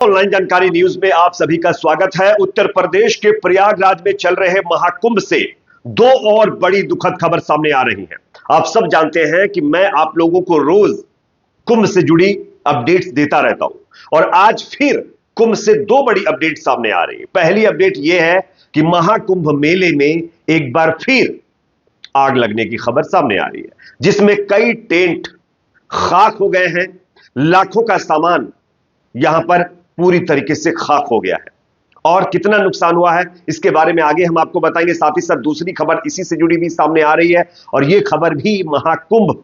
Online जानकारी news में आप सभी का स्वागत है। उत्तर प्रदेश के प्रयागराज में चल रहे महाकुंभ से दो और बड़ी दुखद खबर सामने आ रही है। आप सब जानते हैं कि मैं आप लोगों को रोज कुंभ से जुड़ी अपडेट्स देता रहता हूं और आज फिर कुंभ से दो बड़ी अपडेट सामने आ रही है। पहली अपडेट यह है कि महाकुंभ मेले में एक बार फिर आग लगने की खबर सामने आ रही है, जिसमें कई टेंट खाक हो गए हैं। लाखों का सामान यहां पर पूरी तरीके से खाक हो गया है और कितना नुकसान हुआ है इसके बारे में आगे हम आपको बताएंगे। साथ ही साथ दूसरी खबर इसी से जुड़ी भी सामने आ रही है और यह खबर भी महाकुंभ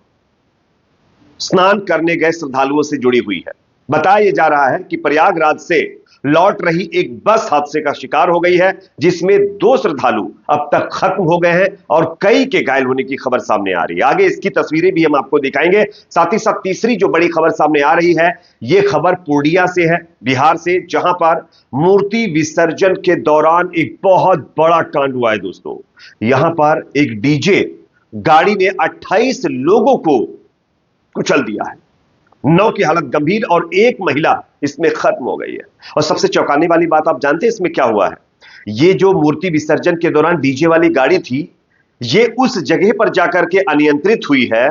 स्नान करने गए श्रद्धालुओं से जुड़ी हुई है। बताया जा रहा है कि प्रयागराज से लौट रही एक बस हादसे का शिकार हो गई है, जिसमें दो श्रद्धालु अब तक खत्म हो गए हैं और कई के घायल होने की खबर सामने आ रही है। आगे इसकी तस्वीरें भी हम आपको दिखाएंगे। साथ ही साथ तीसरी जो बड़ी खबर सामने आ रही है, यह खबर पूर्णिया से है, बिहार से, जहां पर मूर्ति विसर्जन के दौरान एक बहुत बड़ा कांड हुआ है। दोस्तों, यहां पर एक डीजे गाड़ी ने 28 लोगों को कुचल दिया है। 9 की हालत गंभीर और एक महिला इसमें खत्म हो गई है। और सबसे चौंकाने वाली बात आप जानते हैं इसमें क्या हुआ है? ये जो मूर्ति विसर्जन के दौरान डीजे वाली गाड़ी थी, ये उस जगह पर जाकर के अनियंत्रित हुई है,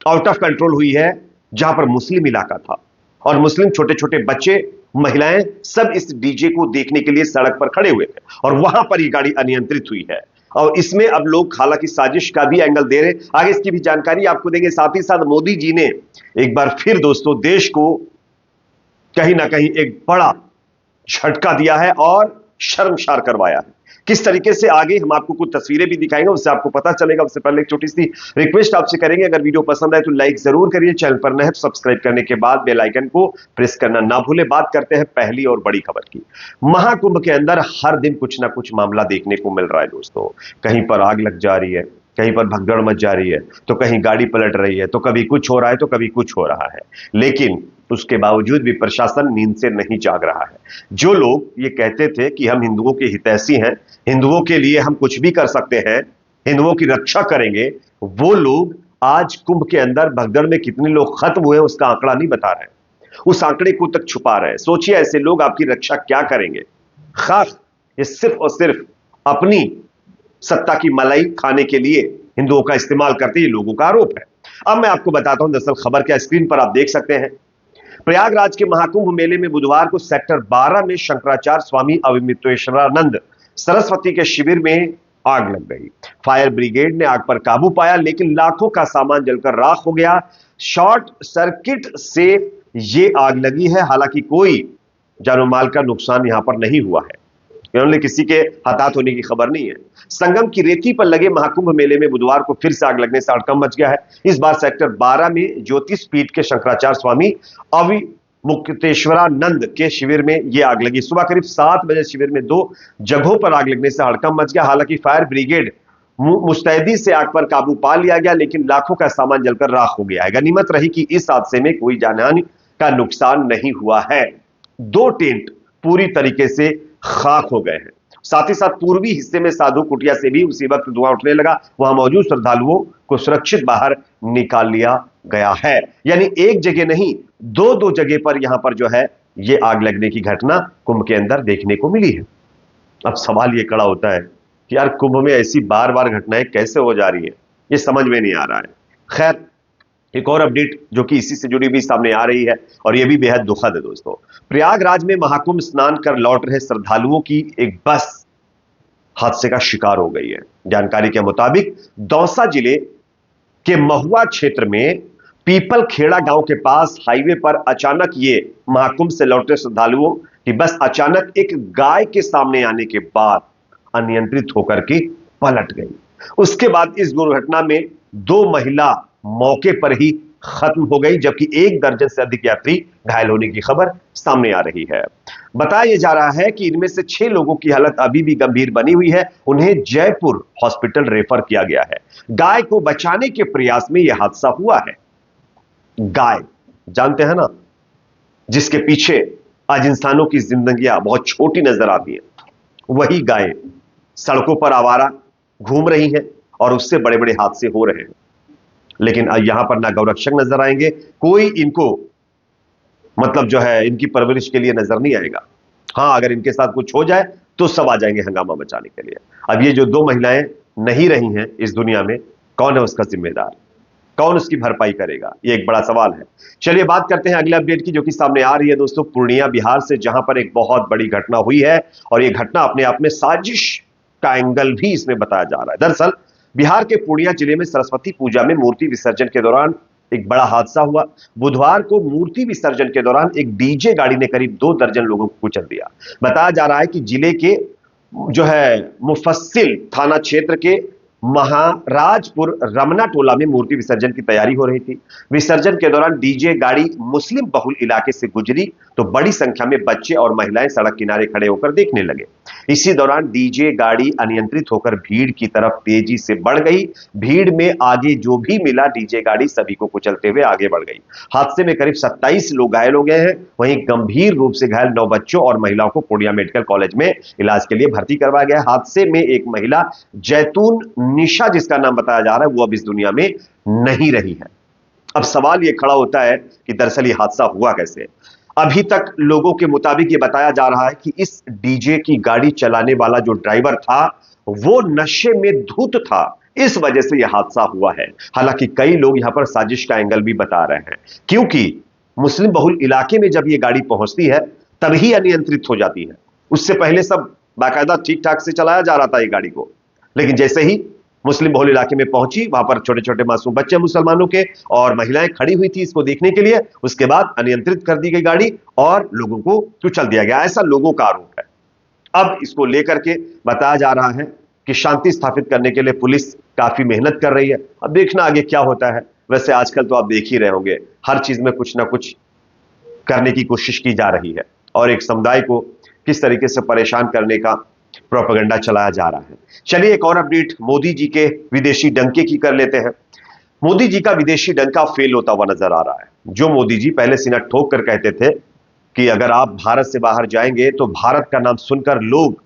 आउट ऑफ कंट्रोल हुई है, जहां पर मुस्लिम इलाका था और मुस्लिम छोटे छोटे बच्चे, महिलाएं सब इस डीजे को देखने के लिए सड़क पर खड़े हुए थे और वहां पर ये गाड़ी अनियंत्रित हुई है। और इसमें अब लोग हालांकि साजिश का भी एंगल दे रहे हैं, आगे इसकी भी जानकारी आपको देंगे। साथ ही साथ मोदी जी ने एक बार फिर दोस्तों देश को कहीं ना कहीं एक बड़ा झटका दिया है और शर्मसार करवाया है। किस तरीके से, आगे हम आपको कुछ तस्वीरें भी दिखाएंगे, उससे आपको पता चलेगा। उससे पहले एक छोटी सी रिक्वेस्ट आपसे करेंगे, अगर वीडियो पसंद आए तो लाइक जरूर करिए, चैनल पर नए हैं तो सब्सक्राइब करने के बाद बेल आइकन को प्रेस करना ना भूलें। बात करते हैं पहली और बड़ी खबर की। महाकुंभ के अंदर हर दिन कुछ ना कुछ मामला देखने को मिल रहा है दोस्तों। कहीं पर आग लग जा रही है, कहीं पर भगदड़ मच जा रही है, तो कहीं गाड़ी पलट रही है, तो कभी कुछ हो रहा है तो कभी कुछ हो रहा है। लेकिन उसके बावजूद भी प्रशासन नींद से नहीं जाग रहा है। जो लोग ये कहते थे कि हम हिंदुओं के हितैषी हैं, हिंदुओं के लिए हम कुछ भी कर सकते हैं, हिंदुओं की रक्षा करेंगे, वो लोग आज कुंभ के अंदर भगदड़ में कितने लोग खत्म हुए उसका आंकड़ा नहीं बता रहे, उस आंकड़े को तक छुपा रहे हैं। सोचिए ऐसे लोग आपकी रक्षा क्या करेंगे? खास ये सिर्फ और सिर्फ अपनी सत्ता की मलाई खाने के लिए हिंदुओं का इस्तेमाल करते ये लोगों का आरोप है। अब मैं आपको बताता हूं दरअसल खबर क्या, स्क्रीन पर आप देख सकते हैं। प्रयागराज के महाकुंभ मेले में बुधवार को सेक्टर 12 में शंकराचार्य स्वामी अविमित्वेश्वरानंद सरस्वती के शिविर में आग लग गई। फायर ब्रिगेड ने आग पर काबू पाया, लेकिन लाखों का सामान जलकर राख हो गया। शॉर्ट सर्किट से यह आग लगी है। हालांकि कोई जानो माल का नुकसान यहां पर नहीं हुआ है, इन्होंने किसी के हताहत होने की खबर नहीं है। संगम की रेती पर लगे महाकुंभ मेले में बुधवार को फिर से आग लगने से हड़कंप मच गया है। इस बार सेक्टर 12 में ज्योतिषपीठ के शंकराचार्य स्वामी अविमुक्तेश्वरानंद के शिविर में यह आग लगी। सुबह करीब 7 बजे शिविर में 2 जगहों पर आग लगने से हड़कंप मच गया। हालांकि फायर ब्रिगेड मुस्तैदी से आग पर काबू पा लिया गया, लेकिन लाखों का सामान जलकर राख हो गया है। गनीमत रही कि इस हादसे में कोई जानहानि का नुकसान नहीं हुआ है। 2 टेंट पूरी तरीके से खाक हो गए हैं। साथ ही साथ पूर्वी हिस्से में साधु कुटिया से भी उसी वक्त धुआं उठने लगा। वहां मौजूद श्रद्धालुओं को सुरक्षित बाहर निकाल लिया गया है। यानी एक जगह नहीं, 2 जगह पर यहां पर जो है ये आग लगने की घटना कुंभ के अंदर देखने को मिली है। अब सवाल ये खड़ा होता है कि यार कुंभ में ऐसी बार बार घटनाएं कैसे हो जा रही है, ये समझ में नहीं आ रहा है। खैर, एक और अपडेट जो कि इसी से जुड़ी भी सामने आ रही है और यह भी बेहद दुखद है दोस्तों। प्रयागराज में महाकुंभ स्नान कर लौट रहे श्रद्धालुओं की एक बस हादसे का शिकार हो गई है। जानकारी के मुताबिक दौसा जिले के महुआ क्षेत्र में पीपल खेड़ा गांव के पास हाईवे पर अचानक ये महाकुंभ से लौटे श्रद्धालुओं की बस अचानक एक गाय के सामने आने के बाद अनियंत्रित होकर के पलट गई। उसके बाद इस दुर्घटना में 2 महिला मौके पर ही खत्म हो गई, जबकि 1 दर्जन से अधिक यात्री घायल होने की खबर सामने आ रही है। बताया जा रहा है कि इनमें से 6 लोगों की हालत अभी भी गंभीर बनी हुई है। उन्हें जयपुर हॉस्पिटल रेफर किया गया है। गाय को बचाने के प्रयास में यह हादसा हुआ है। गाय जानते हैं ना, जिसके पीछे आज इंसानों की जिंदगियां बहुत छोटी नजर आती है, वही गाय सड़कों पर आवारा घूम रही हैं और उससे बड़े बड़े हादसे हो रहे हैं। लेकिन यहां पर ना गौरक्षक नजर आएंगे, कोई इनको मतलब जो है इनकी परवरिश के लिए नजर नहीं आएगा। हाँ, अगर इनके साथ कुछ हो जाए तो सब आ जाएंगे हंगामा मचाने के लिए। अब ये जो दो महिलाएं नहीं रही हैं इस दुनिया में, कौन है उसका जिम्मेदार, कौन उसकी भरपाई करेगा, ये एक बड़ा सवाल है। चलिए बात करते हैं अगले अपडेट की, जो कि सामने आ रही है दोस्तों पूर्णिया बिहार से, जहां पर एक बहुत बड़ी घटना हुई है और ये घटना अपने आप में साजिश का एंगल भी इसमें बताया जा रहा है। दरअसल बिहार के पूर्णिया जिले में सरस्वती पूजा में मूर्ति विसर्जन के दौरान एक बड़ा हादसा हुआ। बुधवार को मूर्ति विसर्जन के दौरान एक डीजे गाड़ी ने करीब 2 दर्जन लोगों को कुचल दिया। बताया जा रहा है कि जिले के जो है मुफस्सिल थाना क्षेत्र के महाराजपुर रमना टोला में मूर्ति विसर्जन की तैयारी हो रही थी। विसर्जन के दौरान डीजे गाड़ी मुस्लिम बहुल इलाके से गुजरी तो बड़ी संख्या में बच्चे और महिलाएं सड़क किनारे खड़े होकर देखने लगे। इसी दौरान डीजे गाड़ी अनियंत्रित होकर भीड़ की तरफ तेजी से बढ़ गई। भीड़ में आगे जो भी मिला डीजे गाड़ी सभी को कुचलते हुए आगे बढ़ गई। हादसे में करीब 27 लोग घायल हो गए हैं। वहीं गंभीर रूप से घायल 9 बच्चों और महिलाओं को पूर्णिया मेडिकल कॉलेज में इलाज के लिए भर्ती करवाया गया। हादसे में एक महिला जैतून निशा, जिसका नाम बताया जा रहा है, वो अब इस दुनिया में नहीं रही है। अब सवाल यह खड़ा होता है कि दरअसल यह हादसा हुआ कैसे। अभी तक लोगों के मुताबिक यह बताया जा रहा है कि इस डीजे की गाड़ी चलाने वाला जो ड्राइवर था वो नशे में धुत था, इस वजह से यह हादसा हुआ है। हालांकि कई लोग यहां पर साजिश का एंगल भी बता रहे हैं, क्योंकि मुस्लिम बहुल इलाके में जब यह गाड़ी पहुंचती है तभी अनियंत्रित हो जाती है। उससे पहले सब बाकायदा ठीक ठाक से चलाया जा रहा था ये गाड़ी को, लेकिन जैसे ही मुस्लिम बहुल इलाके में पहुंची, वहां पर छोटे छोटे मासूम बच्चे मुसलमानों के और महिलाएं खड़ी हुई थी इसको देखने के लिए। उसके बाद अनियंत्रित कर दी गई गाड़ी और लोगों को कुचल दिया गया, ऐसा लोगों का आरोप है। अब इसको लेकर के बताया जा रहा है कि शांति स्थापित करने के लिए पुलिस काफी मेहनत कर रही है। अब देखना आगे क्या होता है। वैसे आजकल तो आप देख ही रहे होंगे, हर चीज में कुछ ना कुछ करने की कोशिश की जा रही है और एक समुदाय को किस तरीके से परेशान करने का प्रोपेगेंडा चलाया जा रहा है। चलिए एक और अपडेट मोदी जी के विदेशी डंके की कर लेते हैं। मोदी जी का विदेशी डंका फेल होता हुआ नजर आ रहा है। जो मोदी जी पहले सीना ठोक कर कहते थे कि अगर आप भारत से बाहर जाएंगे तो भारत का नाम सुनकर लोग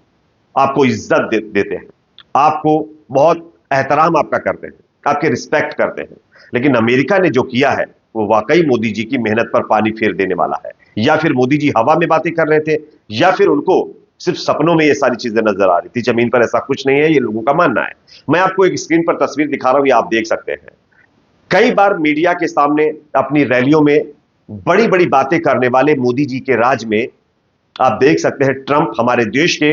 आपको इज्जत देते हैं, आपको बहुत एहतराम आपका करते हैं, आपके रिस्पेक्ट करते हैं। लेकिन अमेरिका ने जो किया है वो वाकई मोदी जी की मेहनत पर पानी फेर देने वाला है। या फिर मोदी जी हवा में बातें कर रहे थे, या फिर उनको सिर्फ सपनों में ये सारी चीजें नजर आ रही थी, जमीन पर ऐसा कुछ नहीं है, ये लोगों का मानना है। मैं आपको एक स्क्रीन पर तस्वीर दिखा रहा हूं, ये आप देख सकते हैं। कई बार मीडिया के सामने अपनी रैलियों में बड़ी बड़ी बातें करने वाले मोदी जी के राज में आप देख सकते हैं ट्रंप हमारे देश के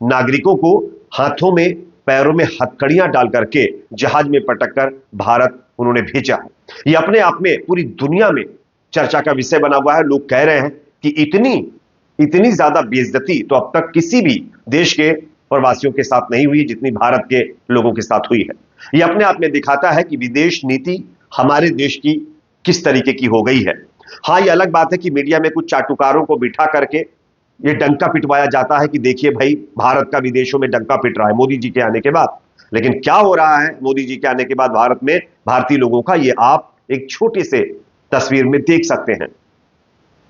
नागरिकों को हाथों में पैरों में हथकड़ियां डाल करके जहाज में पटक कर भारत उन्होंने भेजा है। यह अपने आप में पूरी दुनिया में चर्चा का विषय बना हुआ है। लोग कह रहे हैं कि इतनी ज्यादा बेइज्जती तो अब तक किसी भी देश के प्रवासियों के साथ नहीं हुई जितनी भारत के लोगों के साथ हुई है। यह अपने आप में दिखाता है कि विदेश नीति हमारे देश की किस तरीके की हो गई है। हां, यह अलग बात है कि मीडिया में कुछ चाटुकारों को बिठा करके यह डंका पिटवाया जाता है कि देखिए भाई, भारत का विदेशों में डंका पिट रहा है मोदी जी के आने के बाद। लेकिन क्या हो रहा है मोदी जी के आने के बाद भारत में भारतीय लोगों का, यह आप एक छोटे से तस्वीर में देख सकते हैं।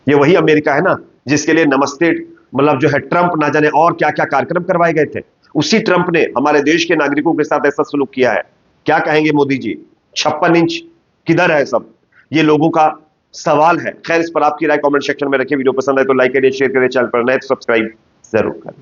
यह वही अमेरिका है ना जिसके लिए नमस्ते मतलब जो है ट्रंप ना जाने और क्या क्या कार्यक्रम करवाए गए थे। उसी ट्रंप ने हमारे देश के नागरिकों के साथ ऐसा सलूक किया है। क्या कहेंगे मोदी जी, 56 इंच किधर है सब, ये लोगों का सवाल है। खैर, इस पर आपकी राय कमेंट सेक्शन में रखिए। वीडियो पसंद आए तो लाइक करिए, शेयर करिए, चैनल पर नए तो सब्सक्राइब जरूर करें।